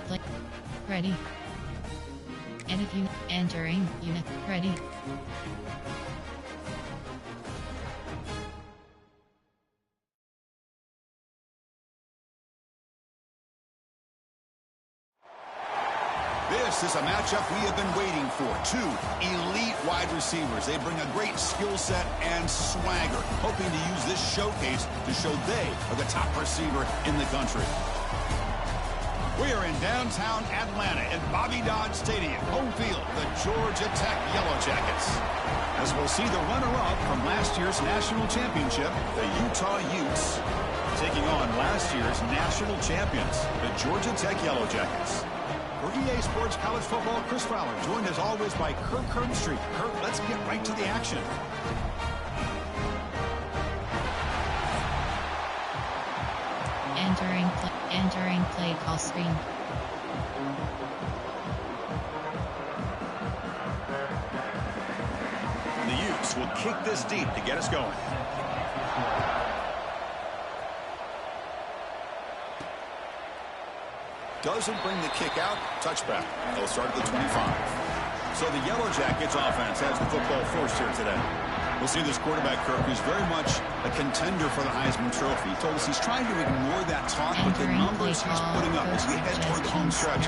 Play. Ready. And if you entering unit ready. This is a matchup we have been waiting for. Two elite wide receivers. They bring a great skill set and swagger, hoping to use this showcase to show they are the top receiver in the country. We are in downtown Atlanta at Bobby Dodd Stadium, home field, the Georgia Tech Yellow Jackets. As we'll see the runner-up from last year's national championship, the Utah Utes, taking on last year's national champions, the Georgia Tech Yellow Jackets. For EA Sports College Football, Chris Fowler, joined as always by Kirk Herbstreit. Kirk, let's get right to the action. Entering play call screen. The Utes will kick this deep to get us going. Doesn't bring the kick out. Touchback. They'll start at the 25. So the Yellow Jackets offense has the football first here today. We'll see this quarterback, Kirk, who's very much a contender for the Heisman Trophy. He told us he's trying to ignore that talk, but the numbers he's putting up as we head toward the home stretch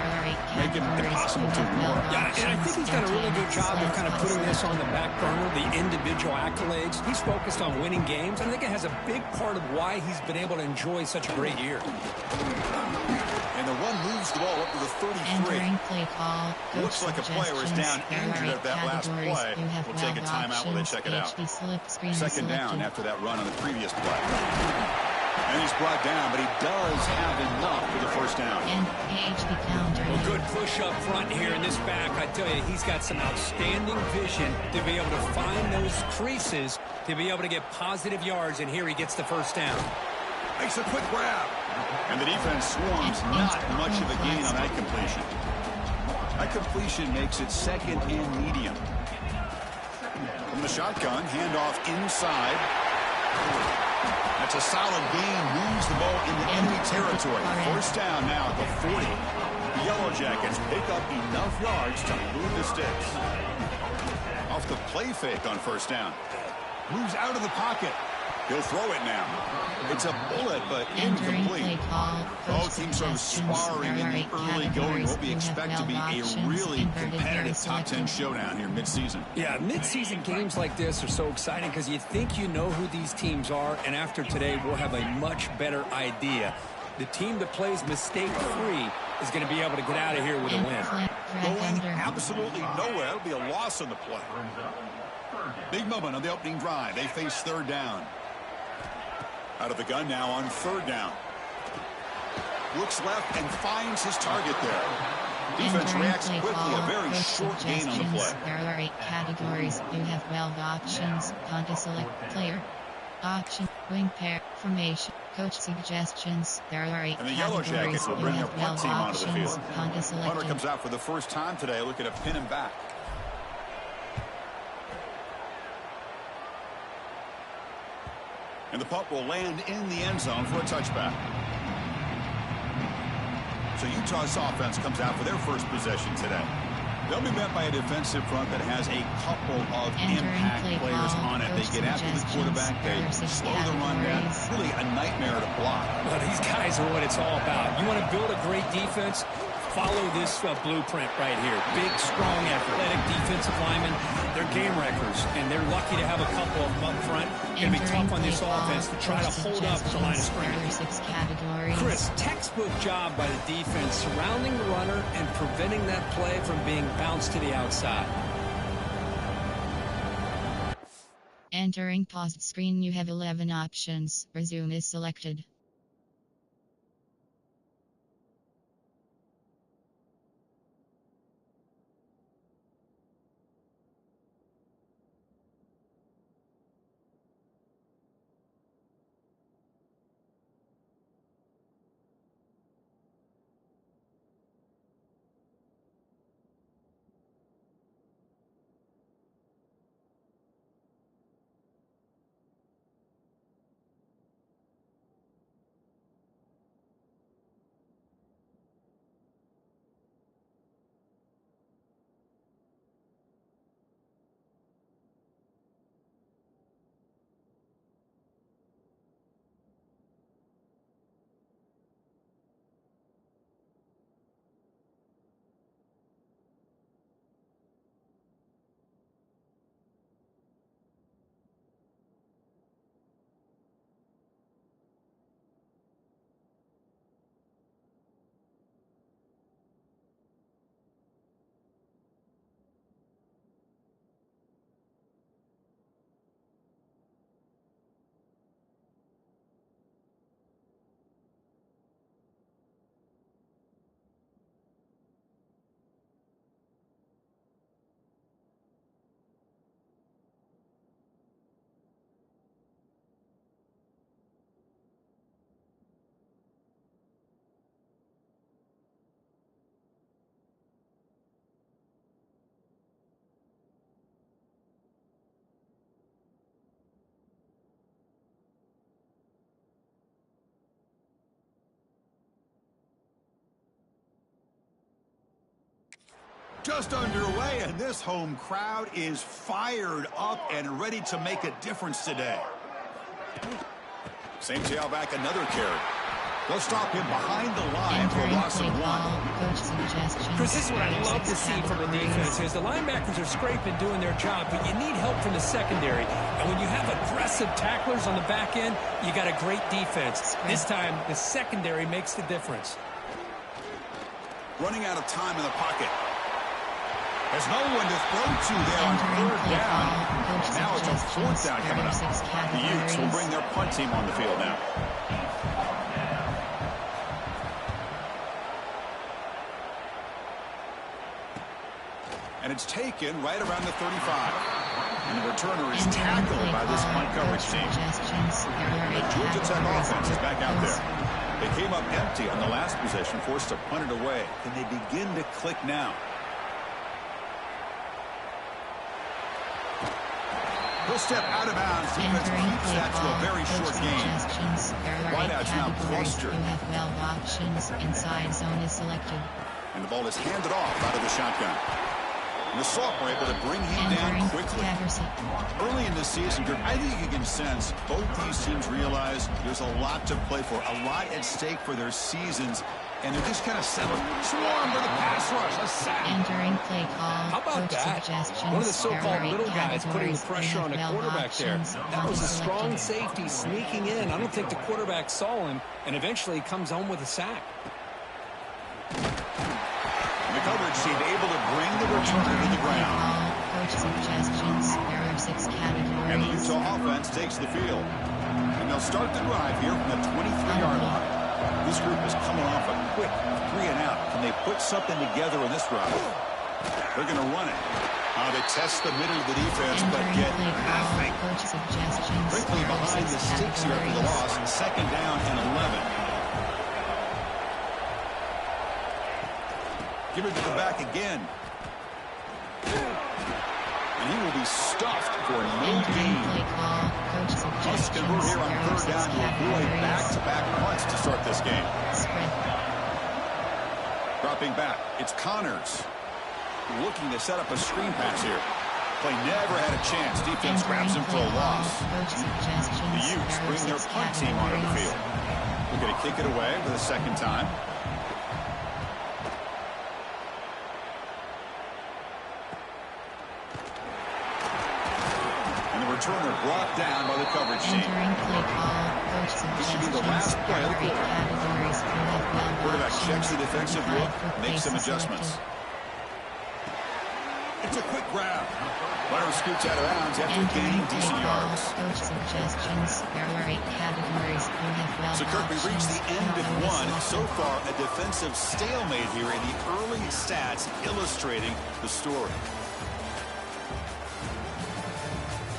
make it impossible to ignore. Yeah, and I think he's done a really good job of kind of putting this on the back burner, the individual accolades. He's focused on winning games, and I think it has a big part of why he's been able to enjoy such a great year. And the one moves the ball up to the 33. Play call. Looks like a player is down injured at that last play. We'll take a timeout while they check it out. Second down after that run on the previous play. And he's brought down, but he does have enough for the first down. And PHP counter. Well, good push up front here in this back. I tell you, he's got some outstanding vision to be able to find those creases, to be able to get positive yards, and here he gets the first down. Makes a quick grab. And the defense swarms not much of a gain on that completion. That completion makes it second and medium. From the shotgun, handoff inside. That's a solid gain. Moves the ball into enemy territory. First down now at the 40. The Yellow Jackets pick up enough yards to move the sticks. Off the play fake on first down. Moves out of the pocket. He'll throw it now. It's a bullet, but incomplete. Both teams sort of sparring in the early going. What we expect to be a really competitive top 10 showdown here mid-season. Yeah, mid-season games like this are so exciting because you think you know who these teams are, and after today, we'll have a much better idea. The team that plays mistake-free is going to be able to get out of here with a win. Going absolutely nowhere. It'll be a loss on the play. Big moment on the opening drive. They face third down. Out of the gun now on third down. Looks left and finds his target there. Defense reacts quickly. A very short gain on the play. There are 8 categories. You have 12 options. Conte select player. Option. Wing pair. Formation. Coach suggestions. There are 8 and the Yellow Jackets will bring their punt team onto the field. Hunter comes out for the first time today. Looking to pin him back. And the punt will land in the end zone for a touchback. So Utah's offense comes out for their first possession today. They'll be met by a defensive front that has a couple of impact players on it. They get after the quarterback. They slow the run down. It's really a nightmare to block. Well, these guys are what it's all about. You want to build a great defense? Follow this blueprint right here. Big, strong, athletic defensive linemen. They're game wreckers, and they're lucky to have a couple of them up front. It's going to be tough on this offense to try to hold up the line of scrimmage. Chris, textbook job by the defense surrounding the runner and preventing that play from being bounced to the outside. Entering paused screen, you have 11 options. Resume is selected. Just underway, and this home crowd is fired up and ready to make a difference today. Same tailback, another carry. They'll stop him behind the line for a loss of 1. Chris, this is what I love to see from a defense is the linebackers are scraping, doing their job, but you need help from the secondary. And when you have aggressive tacklers on the back end, you got a great defense. This time, the secondary makes the difference. Running out of time in the pocket. There's no one to throw to there on 3rd down. Now it's a 4th down coming up. The Utes will bring their punt team on the field now. And it's taken right around the 35. And the returner is tackled by this punt coverage team. And the Georgia Tech offense is back out there. They came up empty on the last possession, forced to punt it away. Can they begin to click now? He'll step out of bounds. Defense keeps that to a very short game. Wideouts now clustered. Inside zone is selected. And the ball is handed off out of the shotgun. And the Sauk were able to bring him down quickly. Early in the season, I think you can sense both these teams realize there's a lot to play for, a lot at stake for their seasons, and they're just kind of settled. Swarm for the pass rush, a sack. Entering play call. How about that? One of the so-called little guys putting the pressure on a quarterback there. That was a strong safety sneaking in. I don't think the quarterback saw him, and eventually comes home with a sack. The coverage team able to bring the returner to the ground. Coach suggestions. There are 6 categories. And the Utah offense takes the field. And they'll start the drive here from the 23-yard line. This group is coming off a quick 3-and-out. Can they put something together in this drive? They're going to run it. They test the middle of the defense, but get nothing. Quickly behind the sticks here after the loss. 2nd down and 11. Give it to the back again. And he will be stuffed for no gain. Must convert here on 3rd down to avoid back-to-back punts to start this game. Dropping back, it's Connors. Looking to set up a screen pass here. Play never had a chance. Defense grabs him for a loss. The Utes bring their punt team onto the field. We're going to kick it away for the 2nd time. Returner brought down by the coverage team. This should be the last play of the quarter. Quarterback checks the defensive look, makes some adjustments. It's a quick grab. Runner scoots out of bounds after gaining decent yards. So Kirk, we reached the end of 1. So far, a defensive stalemate here in the early stats illustrating the story.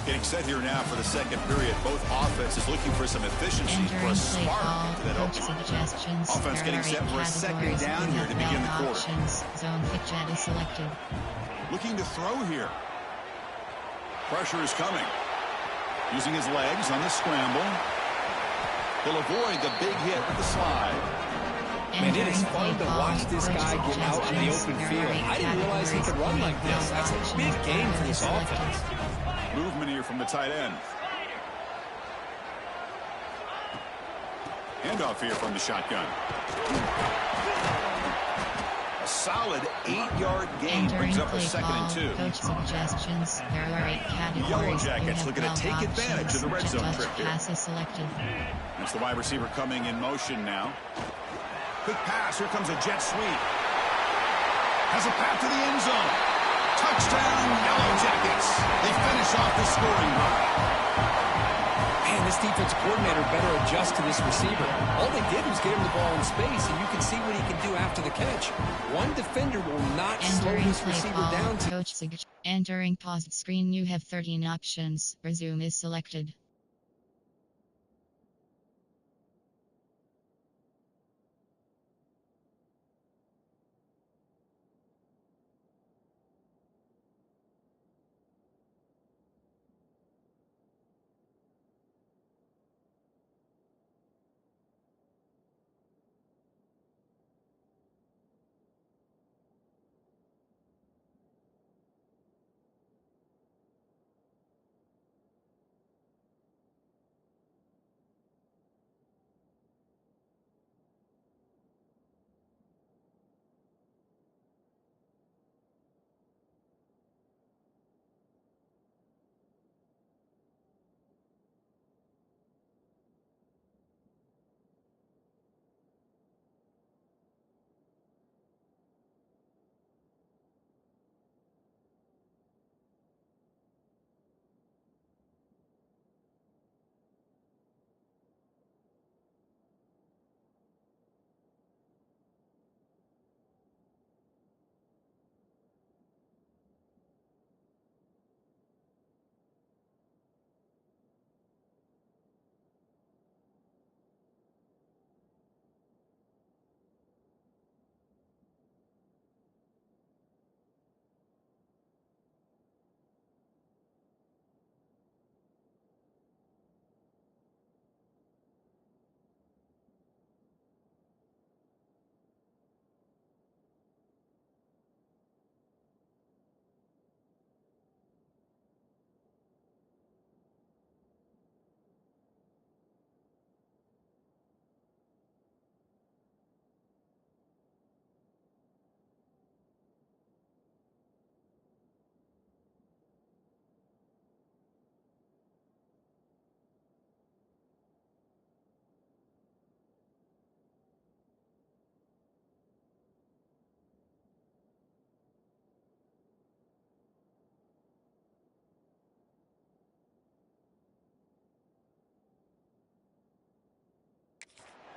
Getting set here now for the 2nd period. Both offenses looking for some efficiency, for a spark to that opening. Offense getting set for a 2nd down here to begin the quarter. Zone pitch is selected. Looking to throw here. Pressure is coming. Using his legs on the scramble. He'll avoid the big hit with the slide. Man, it is fun to watch this guy get out in the open field. I didn't realize he could run like this. That's a big game for this offense. Movement here from the tight end. Handoff here from the shotgun. A solid 8-yard gain brings up a 2nd and 2. Coach suggestions. There are 8 categories. The Yellow Jackets looking to take advantage of the red zone trip here. Pass is selected. That's the wide receiver coming in motion now. Quick pass. Here comes a jet sweep. Has a path to the end zone. Touchdown, Yellow Jackets. They finish off the scoring drive. Man, this defense coordinator better adjust to this receiver. All they did was get him the ball in space, and you can see what he can do after the catch. One defender will not slow this receiver down. Entering paused screen, you have 13 options. Resume is selected.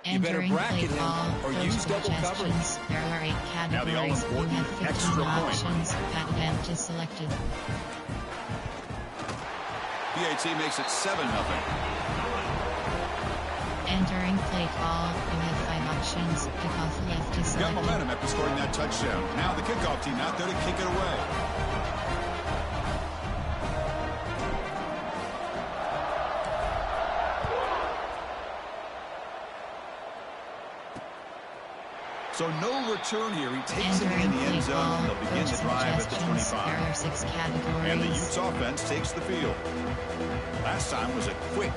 You better Entering bracket play him call, or coach use double coverage. suggestions. There are 8 Now the categories. You all-important have 15 extra point. options. Pat advantage selected. PAT makes it 7-0. Entering play call, you have 5 options. Kickoff left is Got selected. momentum after scoring that touchdown. Now the kickoff team out there to kick it away. So no return here. He takes it in the end zone. They'll begin the drive at the 25. There are 6 categories. And the Utes offense takes the field. Last time was a quick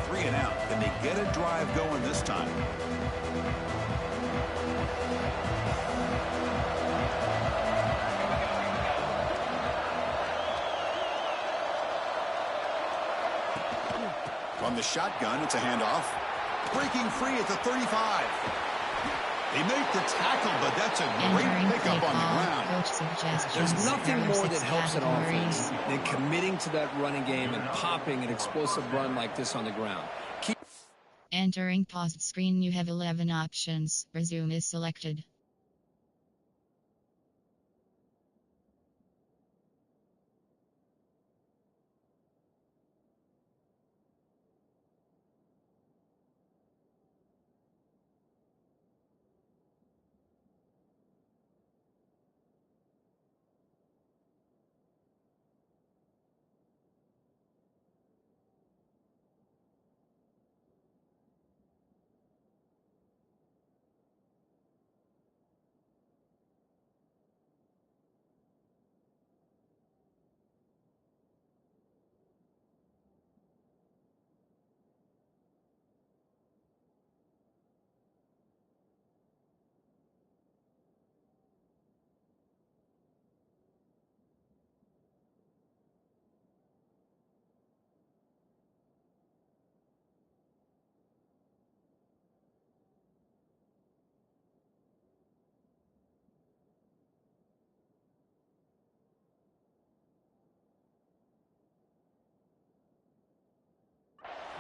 3 and out. Can they get a drive going this time? From the shotgun, it's a handoff. Breaking free at the 35. They make the tackle, but that's a great Entering pickup play on the call, ground. coach suggestions. There's nothing There are more 6 that helps an categories. offense than committing to that running game and popping an explosive run like this on the ground. Entering paused screen, you have 11 options. Resume is selected.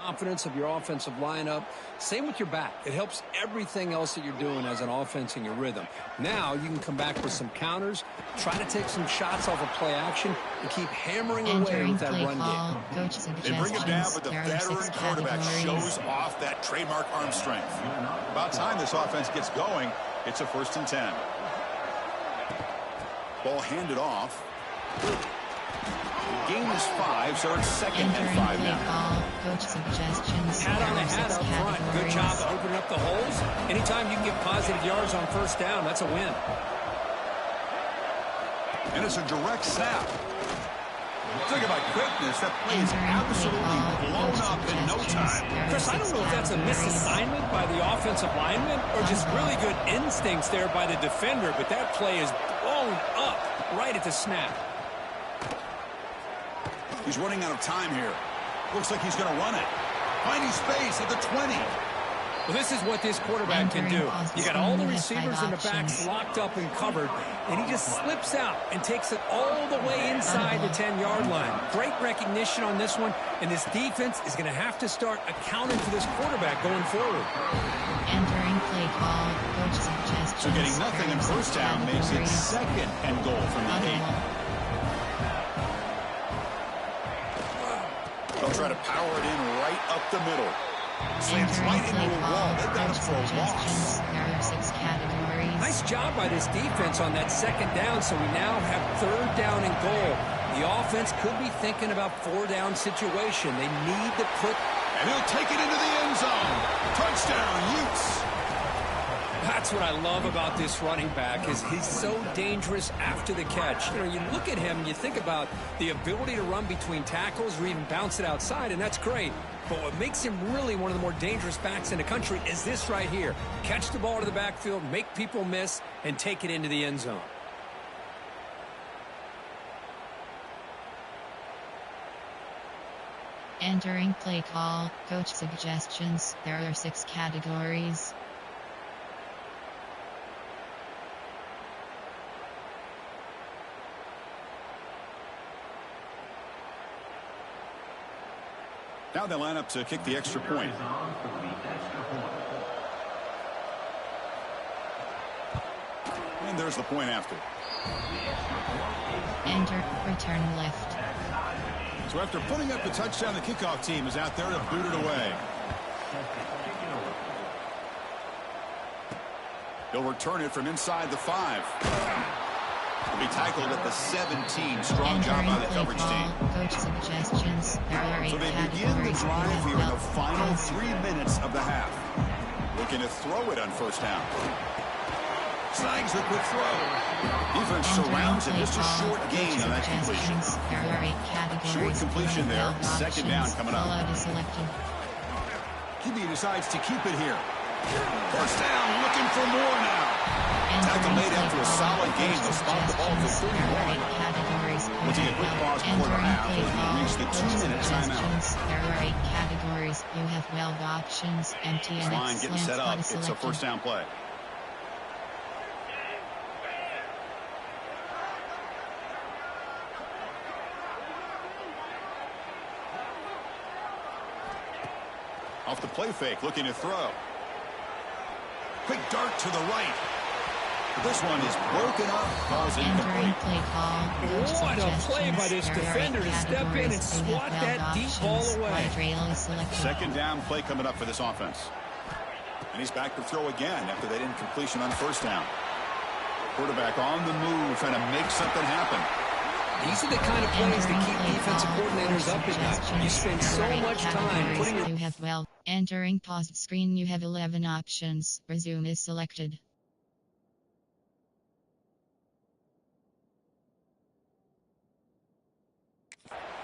Confidence of your offensive lineup. Same with your back. It helps everything else that you're doing as an offense in your rhythm. Now you can come back with some counters, try to take some shots off of play action, and keep hammering away Entering with that play run call, game. coach They suggestions. bring him down, but the There are veteran 6 quarterback categories. shows off that trademark arm strength. About time this offense gets going. It's a 1st and 10. Ball handed off. Gain is 5, so it's 2nd and Entering 5 play now. call, coach suggestions. Hat on There the are hat 6 up front. Good categories. job of opening up the holes. Anytime you can get positive yards on 1st down, that's a win. And it's a direct snap. Talk about quickness. That play is absolutely blown up in no time. Chris, I don't know if that's a misassignment by the offensive lineman or just really good instincts there by the defender, but that play is blown up right at the snap. He's running out of time here. Looks like he's going to run it. Finding space at the 20. Well, this is what this quarterback can do. You got all the receivers in the backs locked up and covered, and he just slips out and takes it all the way inside the 10-yard line. Great recognition on this one, and this defense is going to have to start accounting for this quarterback going forward. Entering play call, coach suggestions. So getting nothing in There are 1st 6 down makes it categories. 2nd and goal from the 8. They'll try to power it in right up the middle. Slams right into a wall. They've got him for a loss. There are 6 categories. Nice job by this defense on that 2nd down, so we now have 3rd down and goal. The offense could be thinking about 4-down situation. They need to put... And he'll take it into the end zone. Touchdown, Utes. That's what I love about this running back is he's so dangerous after the catch. You know, you look at him and you think about the ability to run between tackles or even bounce it outside, and that's great. But what makes him really one of the more dangerous backs in the country is this right here. Catch the ball to the backfield, make people miss, and take it into the end zone. Entering play call, coach suggestions. There are 6 categories. Now they line up to kick the extra point. there's the point after. Enter, return left. So after putting up the touchdown, the kickoff team is out there to boot it away. He'll return it from inside the 5. He'll be tackled at the 17. Strong job by the coverage team. Coach suggestions. There are 8 So they begin the drive here in the final 3 minutes of the half. Looking to throw it on first down. Snags the quick throw. Defense surrounds it. Just a short gain on that completion. There are 8 categories. Short completion there. Second down coming up. Followed is selected. QB decides to keep it here. First down, looking for more now. Tackle made after a solid gain. They'll spot the ball for 31. We'll take a quick pause before the half as we reach the 2-minute timeout. There are 8 categories. You have 12 options. Empty and Line getting set up. It's It's a first down play. Off the play fake, looking to throw. Quick dart to the right. This one is broken up, calls incomplete. What a play by this defender to step in and swat that deep ball away. Second down play coming up for this offense. And he's back to throw again after that incompletion on first down. Quarterback on the move, trying to make something happen. These are the kind of plays that keep defensive coordinators up at night. You spend so much time putting your... You have 12. Entering paused screen, you have 11 options. Resume is selected.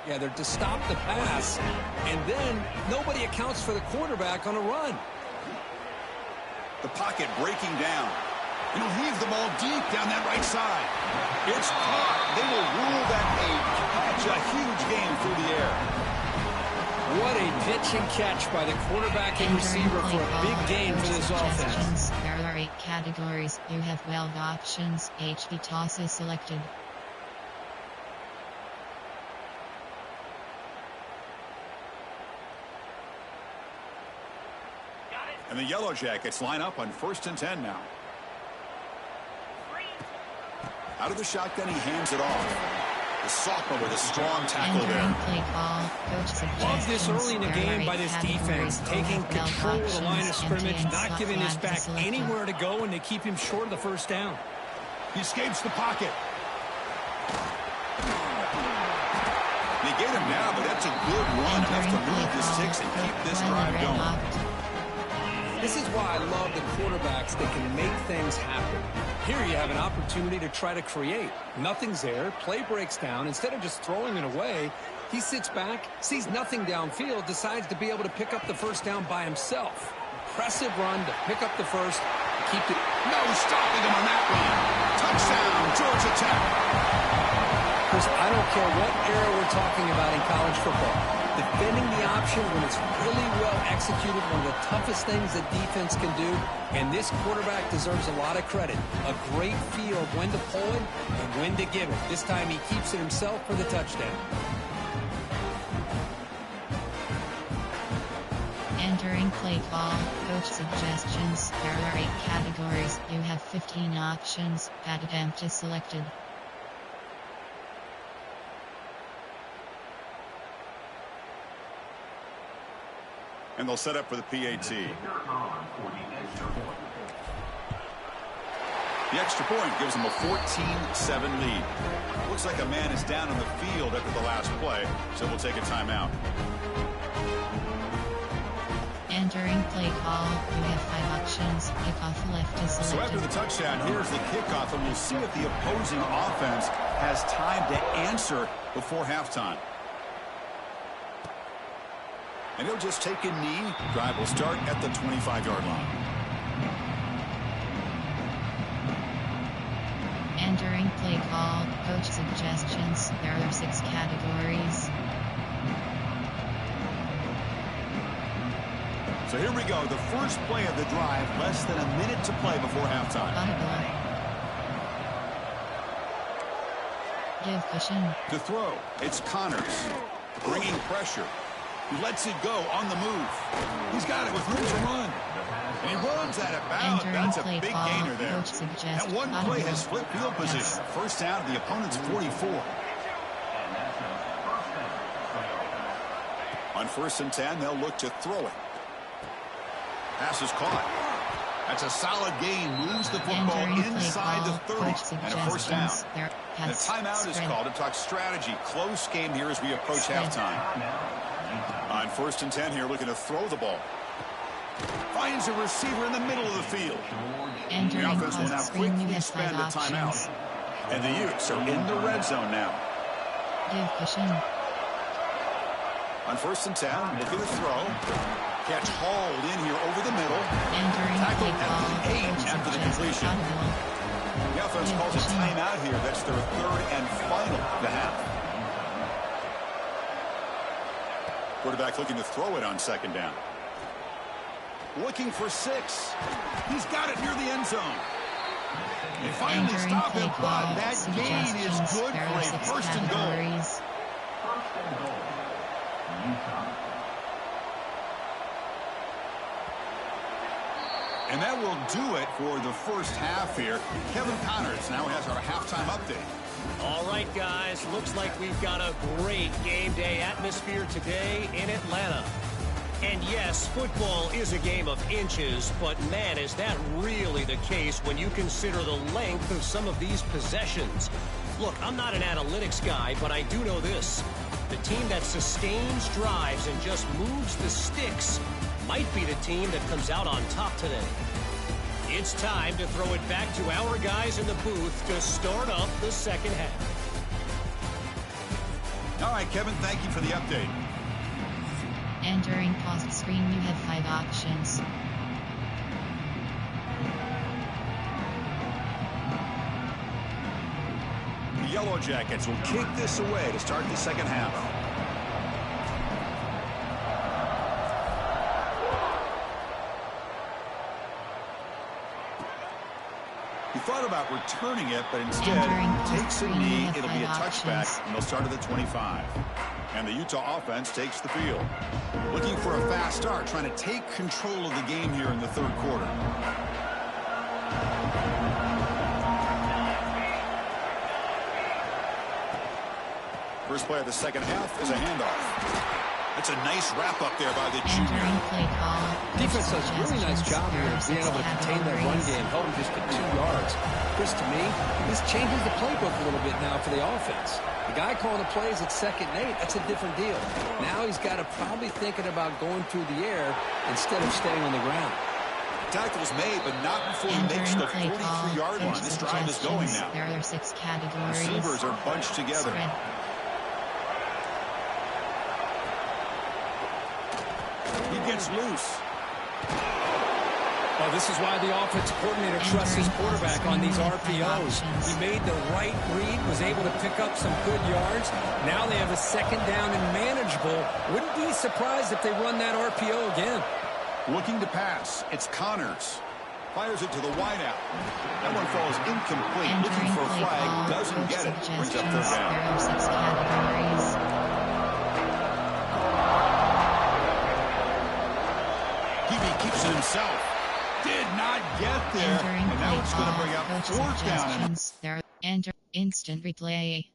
Yeah, they're to stop the pass, and then nobody accounts for the quarterback on a run. The pocket breaking down. And he'll heave the ball deep down that right side. It's caught. They will rule that a catch, a huge gain through the air. What a pitch and catch by the quarterback and receiver for a big gain for this offense. There are 8 categories. You have 12 options. HD toss is selected. And the Yellow Jackets line up on 1st and 10 now. Out of the shotgun, he hands it off. The sophomore with a strong tackle there. Love this early in the game by this defense, taking control of the line of scrimmage, not giving his back anywhere to go, and they keep him short of the first down. He escapes the pocket. They get him now, but that's a good run, enough to move the sticks and keep this drive going. This is why I love the quarterbacks that can make things happen. Here you have an opportunity to try to create. Nothing's there. Play breaks down. Instead of just throwing it away, he sits back, sees nothing downfield, decides to be able to pick up the first down by himself. Impressive run to pick up the first, keep it. No stopping him on that run. Touchdown, Georgia Tech. Chris, I don't care what era we're talking about in college football. Defending the option when it's really well executed, one of the toughest things that defense can do, and this quarterback deserves a lot of credit. A great feel of when to pull it and when to give it. This time he keeps it himself for the touchdown. Entering play call, coach suggestions. There are 8 categories. You have 15 options. Pat attempt is selected. And they'll set up for the PAT. The extra point gives them a 14-7 lead. Looks like a man is down on the field after the last play, so we'll take a timeout. Entering play call, you have 5 options. Kickoff left is selected. So after the touchdown, here's the kickoff, and we'll see if the opposing offense has time to answer before halftime. And he'll just take a knee. Drive will start at the 25-yard line. Entering play call, coach suggestions. There are 6 categories. So here we go. The first play of the drive. Less than a minute to play before halftime. Give cushion. To throw, it's Connors. Bringing pressure. He lets it go on the move. He's got it with room to run. And he runs out of bounds. That's a big gainer there. That one play has flipped field position. First down at the opponent's 44. On 1st and 10, they'll look to throw it. Pass is caught. That's a solid gain. Moves the football inside the 30. And a first down. And a timeout is called to talk strategy. Close game here as we approach halftime. On 1st and 10 here, looking to throw the ball. Finds a receiver in the middle of the field. The offense will now quickly spend a timeout. And the Utes are in the red zone now. On 1st and 10, looking to throw. Catch hauled in here over the middle. Tackled at the 8 after the completion. The offense calls a timeout here. That's their 3rd and final of the half. Quarterback looking to throw it on 2nd down. Looking for 6. He's got it near the end zone. They finally stop him, but that gain is good for a 1st and goal. And that will do it for the first half here. Kevin Connors now has our halftime update. All right, guys. Looks like we've got a great game day atmosphere today in Atlanta. And yes, football is a game of inches, but man, is that really the case when you consider the length of some of these possessions. Look, I'm not an analytics guy, but I do know this. The team that sustains drives and just moves the sticks might be the team that comes out on top today. It's time to throw it back to our guys in the booth to start up the second half. All right, Kevin, thank you for the update. Entering post screen, you have 5 options. The Yellow Jackets will kick this away to start the second half. He thought about returning it, but instead takes a knee. It'll be a touchback, and they'll start at the 25. And the Utah offense takes the field. Looking for a fast start, trying to take control of the game here in the 3rd quarter. First play of the second half is a handoff. That's a nice wrap-up there by the junior. Defense does a really nice job here of being able to contain that run game, held him just to 2 yards. Chris, to me, this changes the playbook a little bit now for the offense. The guy calling the plays at 2nd and 8, that's a different deal. Now he's got to probably thinking about going through the air instead of staying on the ground. Tackle's made, but not before he makes the 43-yard line. This drive is going now. There are 6 categories. Receivers are bunched together. He gets loose. Well, this is why the offensive coordinator trusts his quarterback on these RPOs. He made the right read, was able to pick up some good yards. Now they have a 2nd down and manageable. Wouldn't be surprised if they run that RPO again. Looking to pass. It's Connors. Fires it to the wideout. That one falls incomplete. Looking for a flag. Doesn't get it. Brings up 3rd down. There are 6 categories. Hebe keeps it himself. Did not get there. And now it's going to bring up 4th down. There, enter instant replay.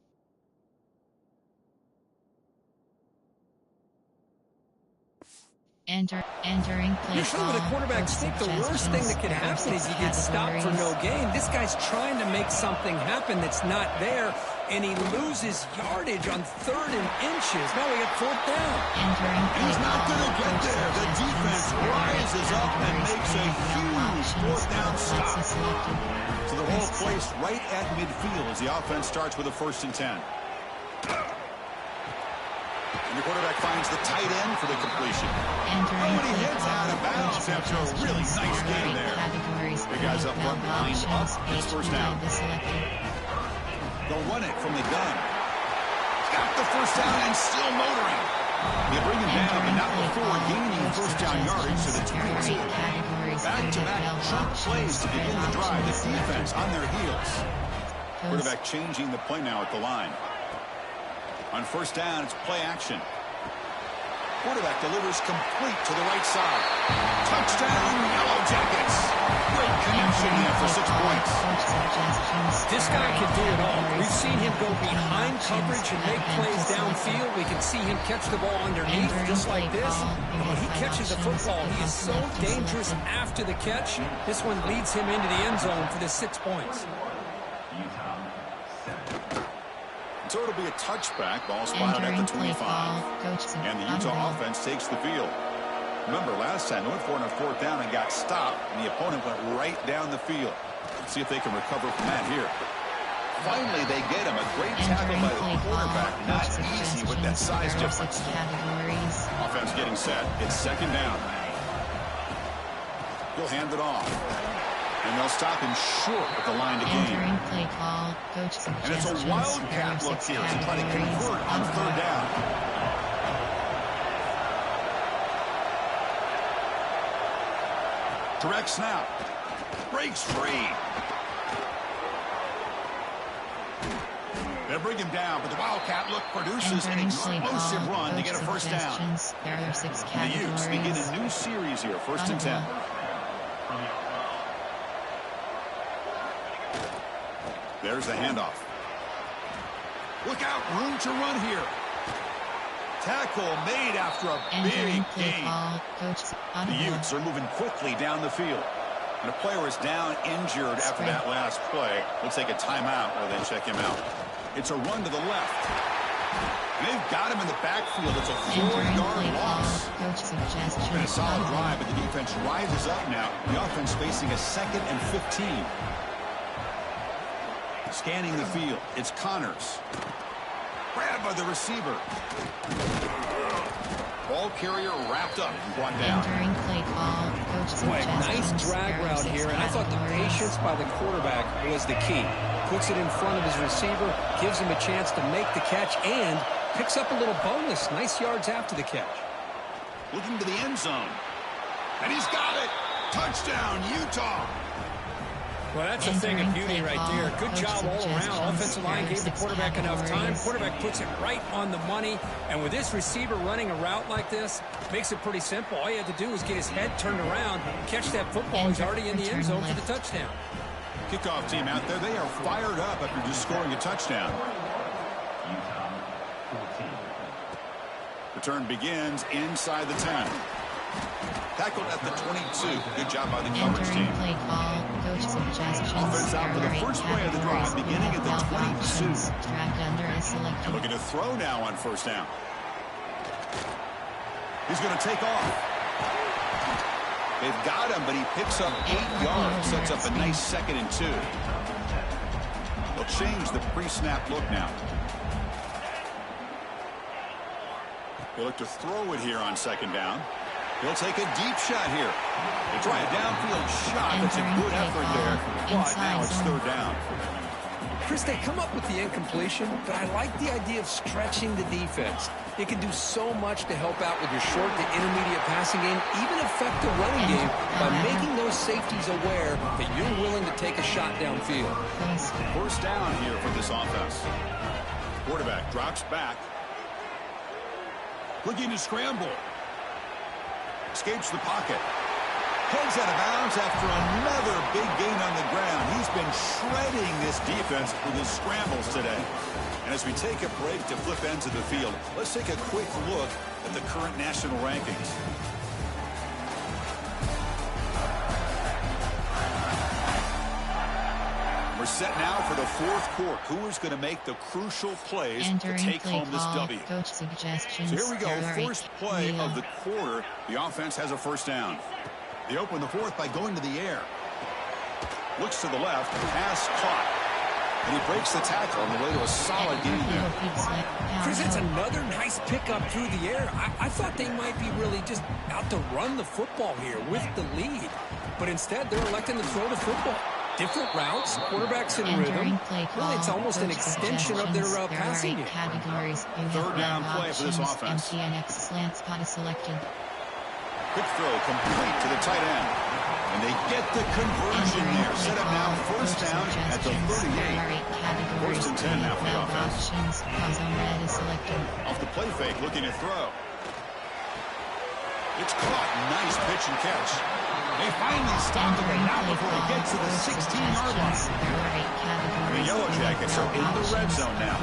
Entering play. Usually when the quarterbacks think the worst thing that could happen is he gets stopped for no gain. This guy's trying to make something happen that's not there, and he loses yardage on 3rd and inches. Now we got 4th down. He's not going to get there. The defense rises up and makes a huge 4th down stop. So the whole place right at midfield as the offense starts with a 1st and 10. And the quarterback finds the tight end for the completion. And he heads out of bounds after a really nice game there. The guys up front lined up. It's 1st down. They'll run it from the gun. Got the 1st down and still motoring. They bring him down, but not before gaining 1st down yardage to the 22. Back-to-back chunk plays to begin the drive. The defense on their heels. Quarterback changing the play now at the line. On 1st down, it's play action. Quarterback delivers complete to the right side. Touchdown, Yellow Jackets. Great connection there for 6 points. This guy can do it all. We've seen him go behind coverage and make plays downfield. We can see him catch the ball underneath just like this. And when he catches the football, he is so dangerous after the catch. This one leads him into the end zone for the 6 points. So it'll be a touchback, ball spotted at the 25. And the Utah offense takes the field. Remember, last time they went for it on 4th down and got stopped, and the opponent went right down the field. Let's see if they can recover from that here. Finally, they get him. A great tackle by the quarterback. Not easy with that size difference. Offense getting set. It's 2nd down. He'll hand it off. And they'll stop him short at the line to gain. And it's a wildcat look here to try to convert on 3rd down. Direct snap. Breaks free. They'll bring him down, but the wildcat look produces an explosive run to get a 1st down. The Utes begin a new series here, 1st and 10. There's the handoff. Look out, room to run here. Tackle made after a big gain. The Utes are moving quickly down the field. And a player is down injured after that last play. We'll take a timeout while they check him out. It's a run to the left. And they've got him in the backfield. It's a 4-yard loss. It's been a solid drive, but the defense rises up now. The offense facing a 2nd and 15. Scanning the field. It's Connors. Grabbed by the receiver. Ball carrier wrapped up and brought down. Boy, nice drag route here, and I thought the patience by the quarterback was the key. Puts it in front of his receiver, gives him a chance to make the catch, and picks up a little bonus. Nice yards after the catch. Looking to the end zone. And he's got it. Touchdown, Utah. Well, that's a thing of beauty right there. Good job all around. Offensive line gave the quarterback enough time. Quarterback puts it right on the money. And with this receiver running a route like this, makes it pretty simple. All you have to do is get his head turned around, catch that football. He's already in the end zone for the touchdown. Kickoff team out there. They are fired up after just scoring a touchdown. Return begins inside the 10. Tackled at the 22. Good job by the coverage team. Offense out for the first play of the drive, beginning at the 22. And looking to throw now on 1st down. He's going to take off. They've got him, but he picks up 8 yards. Sets up a nice 2nd and 2. They'll change the pre-snap look now. They look to throw it here on 2nd down. He'll take a deep shot here. They try a downfield shot. That's a good effort there. But now it's 3rd down. Chris, they come up with the incompletion, but I like the idea of stretching the defense. It can do so much to help out with your short to intermediate passing game, even affect the running game by making those safeties aware that you're willing to take a shot downfield. 1st down here for this offense. Quarterback drops back. Looking to scramble. Escapes the pocket. Heads out of bounds after another big gain on the ground. He's been shredding this defense with his scrambles today. And as we take a break to flip ends of the field, let's take a quick look at the current national rankings. We're set now for the 4th quarter. Who is going to make the crucial plays to take home this W? So here we go. First play of the quarter. The offense has a 1st down. They open the 4th by going to the air. Looks to the left. Pass caught. And he breaks the tackle on the way to a solid gain there. Chris, it's another nice pickup through the air. I thought they might be really just out to run the football here with the lead. But instead, they're electing to throw the football. Different routes, quarterbacks in rhythm. Really, it's almost an extension of their passing game. 3rd down play for this offense. Quick throw complete to the tight end. And they get the conversion there. Set up now 1st down at the 38. 1st and 10 now for the offense. Off the play fake, looking to throw. It's caught. Nice pitch and catch. They finally stop it, but not before it gets to the 16-yard line. The Yellow Jackets are in the red zone now.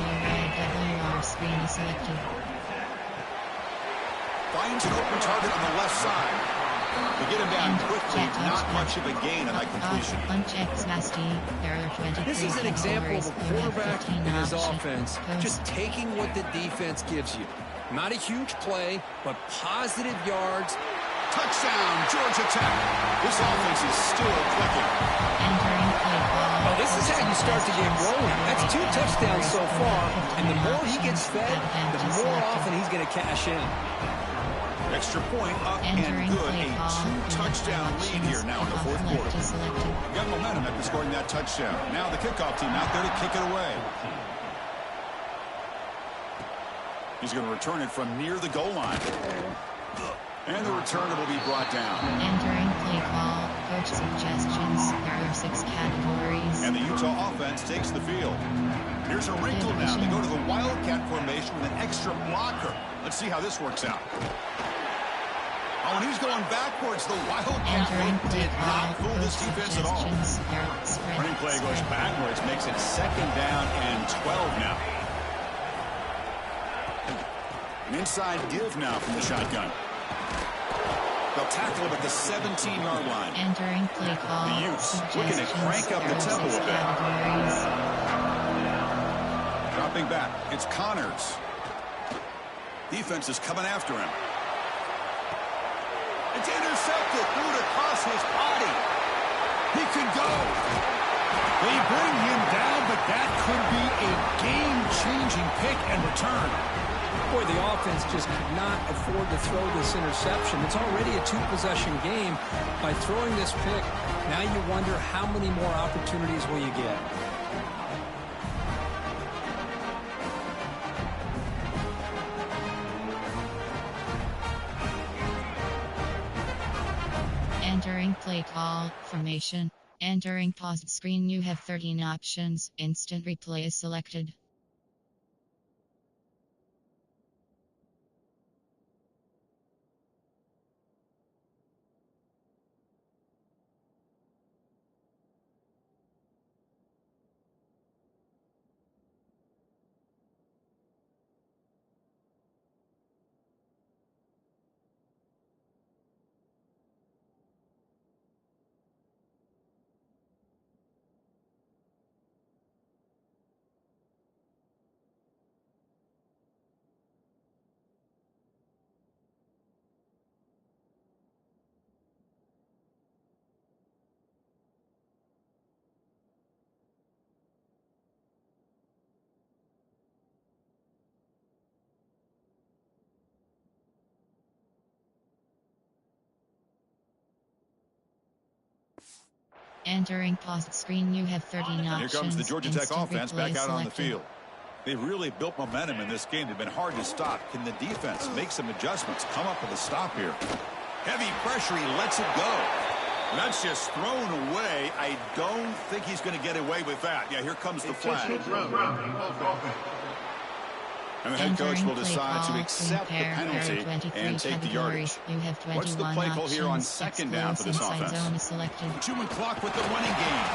Finds an open target on the left side. They get him down quickly. Not much of a gain on that completion. This is an example of a quarterback in his offense just taking what the defense gives you. Not a huge play, but positive yards. Touchdown, Georgia Tech. This offense is still clicking. Well, this is how you start to get rolling. That's 2 touchdowns so far, and the more he gets fed, the more often he's going to cash in. Extra point up and good. A 2-touchdown lead here now in the fourth quarter. Got momentum after scoring that touchdown. Now the kickoff team out there to kick it away. He's going to return it from near the goal line. And the returner will be brought down. Entering play call, coach suggestions. There are 6 categories. And the Utah offense takes the field. Here's a wrinkle now. They go to the Wildcat formation with an extra blocker. Let's see how this works out. Oh, and he's going backwards. The Wildcat did not fool this defense at all. Running play goes backwards, makes it 2nd down and 12 now. An inside give now from the shotgun. They'll tackle him at the 17-yard line. Entering play call. The Utes looking to crank up the tempo a bit. Dropping back. It's Connors. Defense is coming after him. It's intercepted. Threw it across his body. He could go. They bring him down, but that could be a game-changing pick and return. Boy, the offense just could not afford to throw this interception. It's already a 2-possession game. By throwing this pick, now you wonder how many more opportunities will you get. Entering play call, formation. Entering paused screen, you have 13 options. Instant replay is selected. Entering paused screen, you have 13 options. Here comes the Georgia Tech Instant offense replay back out on the selected. field. They've really built momentum in this game. They've been hard to stop. Can the defense make some adjustments? Come up with a stop here. Heavy pressure. He lets it go. And that's just thrown away. I don't think he's going to get away with that. Yeah, here comes the flag. And the head coach will decide to accept the penalty and take the yardage. What's the play call here on 2nd down for this offense? 2-minute clock with the running game.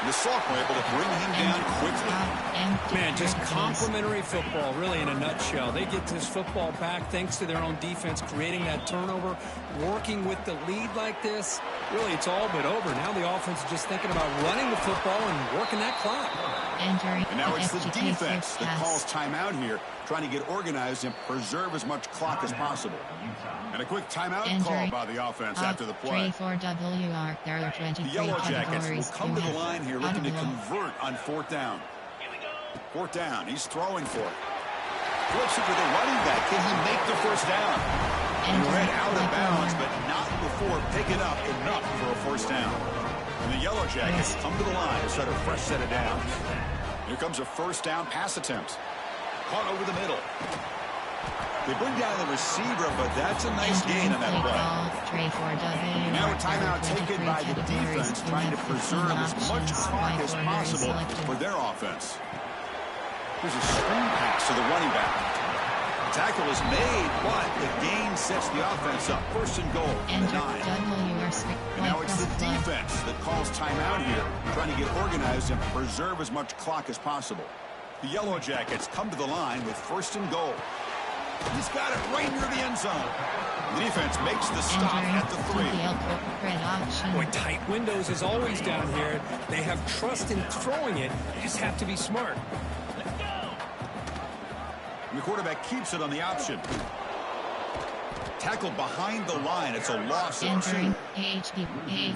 And the Sophomore able to bring him down quickly. Man, just complimentary football, really, in a nutshell. They get this football back thanks to their own defense, creating that turnover, working with the lead like this. Really, it's all but over. Now the offense is just thinking about running the football and working that clock. And now it's the defense that calls timeout here, trying to get organized and preserve as much clock as possible. And a quick timeout call by the offense after the play. The Yellow Jackets will come to the line here looking to convert on 4th down. 4th down. He's throwing for it. Flips it to the running back. Can he make the 1st down? And read out of bounds, but not before picking up enough for a 1st down. And the Yellow Jackets come to the line to start a fresh set of downs. Here comes a 1st down pass attempt. Caught over the middle. They bring down the receiver, but that's a nice gain on that play. Now a timeout taken by the defense, trying to preserve as much clock as possible for their offense. Here's a screen pass to the running back. Tackle is made, but the gain sets the offense up. First and goal from the 9. And now it's the defense that calls timeout here, trying to get organized and preserve as much clock as possible. The Yellow Jackets come to the line with first and goal. He's got it right near the end zone. The defense makes the stop at the 3. Boy, tight windows as always down here. They have trust in throwing it. You just have to be smart. And the quarterback keeps it on the option. Tackled behind the line. It's a loss of 2.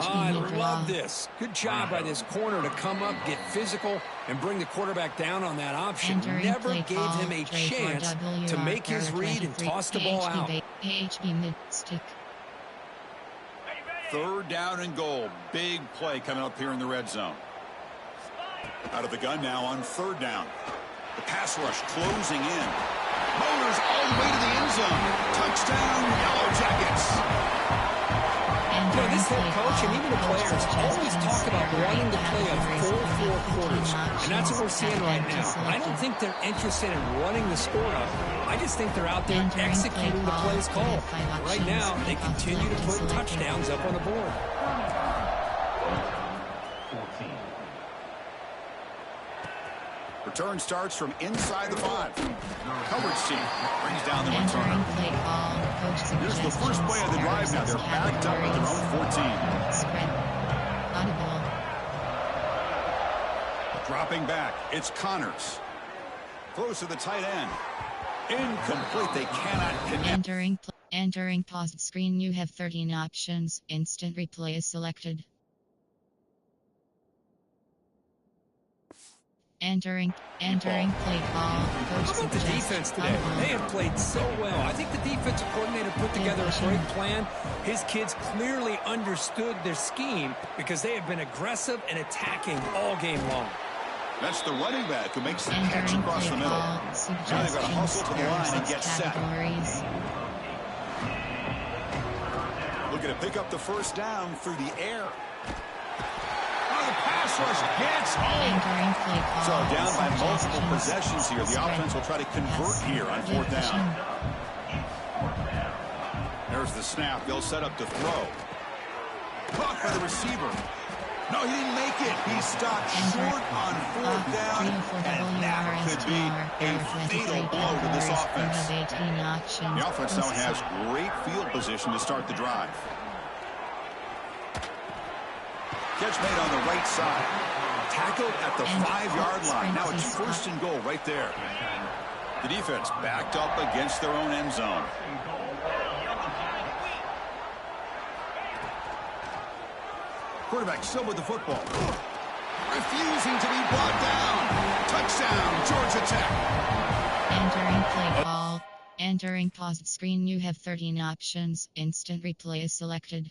I love this. Good job by this corner to come up, get physical, and bring the quarterback down on that option. Never gave him a chance to make his read and toss the ball out. Third down and goal. Big play coming up here in the red zone. Out of the gun now on third down. The pass rush closing in. Motors all the way to the end zone. Touchdown, Yellow Jackets. You know, this head coach and even the players always talk about wanting to play a full 4 quarters. And that's what we're seeing right now. I don't think they're interested in running the score up. I just think they're out there executing the plays called. Right now, they continue to put touchdowns up on the board. Return starts from inside the 5. Coverage team brings down the return. Here's the first play of the drive now. They're backed up at their own 14. Dropping back. It's Connors. Throws to the tight end. Incomplete. They cannot connect. Entering paused screen. You have 13 options. Instant replay is selected. Entering play call. How about the defense today? They have played so well. I think the defensive coordinator put together a great plan. His kids clearly understood their scheme because they have been aggressive and attacking all game long. That's the running back who makes the catch across the middle. Now they've got to hustle to the line and get set. Looking to pick up the first down through the air. The pass rush gets home. So down by multiple possessions here. The offense will try to convert here on 4th down. There's the snap. They'll set up to throw. Caught by the receiver. No, he didn't make it. He stopped short on 4th down. And that could be a fatal blow to this offense. The offense now has great field position to start the drive. Catch made on the right side. Tackled at the 5-yard line. Now it's first and goal right there. The defense backed up against their own end zone. Quarterback still with the football. Refusing to be brought down. Touchdown, Georgia Tech. Entering play call. Entering paused screen. You have 13 options. Instant replay is selected.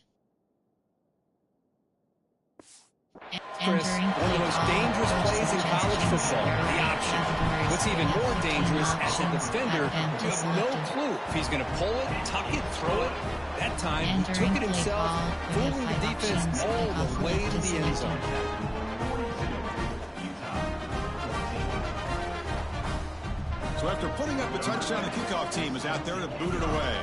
Chris, one of the most dangerous plays in college football, the option. What's even more dangerous, as a defender, you have no clue if he's going to pull it, tuck it, throw it. That time, he took it himself, fooling the defense all the way to the end zone. So after putting up a touchdown, the kickoff team is out there to boot it away.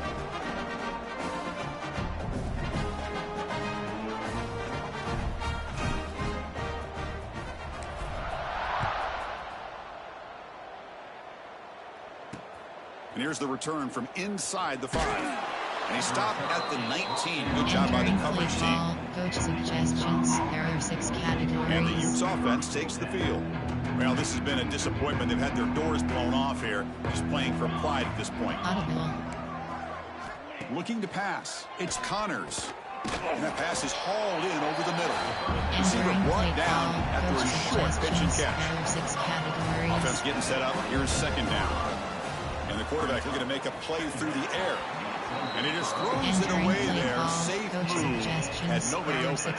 And here's the return from inside the 5. And he stopped at the 19. Good job by the coverage team. Coach suggestions. There are 6 categories. And the Utes offense takes the field. Well, this has been a disappointment. They've had their doors blown off here. Just playing for pride at this point. Looking to pass. It's Connors. And that pass is hauled in over the middle. Receiver brought down after a short pitch and catch. Offense getting set up. Here's second down. And the quarterback looking to make a play through the air. And he just throws it away there. Safe move. Had nobody open.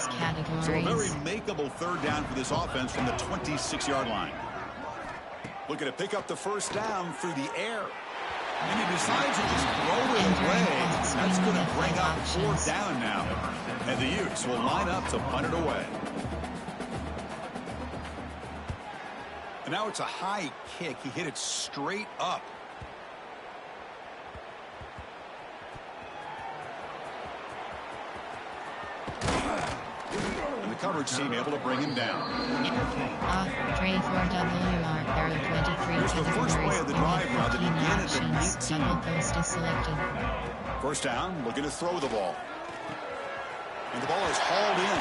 So a very makeable third down for this offense from the 26-yard line. Looking to pick up the first down through the air. And he decides to just throw it away. That's going to bring up 4th down now. And the Utes will line up to punt it away. And now it's a high kick. He hit it straight up. coverage team able to bring him down. Tray for WR. There are 23 Here's the first play of the drive now to begin at the 18. Double post is selected. First down, looking to throw the ball. And the ball is hauled in.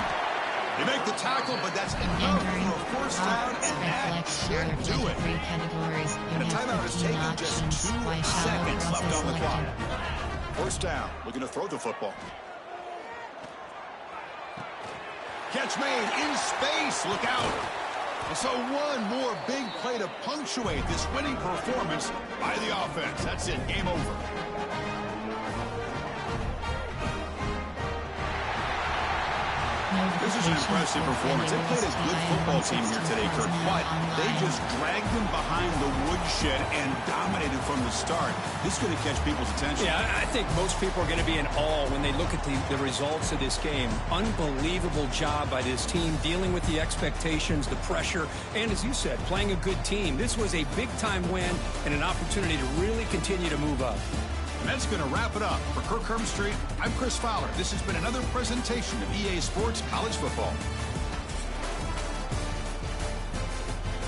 They make the tackle, but that's enough for a first down, and that should do it. Categories. And a timeout is taken, just 2 seconds left on the clock. First down, looking to throw the football. Catch made in space, look out. And so one more big play to punctuate this winning performance by the offense. That's it, game over. This is an impressive performance. They played a good football team here today, Kirk, but they just dragged them behind the woodshed and dominated from the start. This is going to catch people's attention. Yeah, I think most people are going to be in awe when they look at the results of this game. Unbelievable job by this team dealing with the expectations, the pressure, and as you said, playing a good team. This was a big-time win and an opportunity to really continue to move up. And that's going to wrap it up. For Kirk Herbstreit, I'm Chris Fowler. This has been another presentation of EA Sports College Football.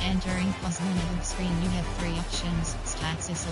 Entering plus minute screen, you have 3 options. Stats is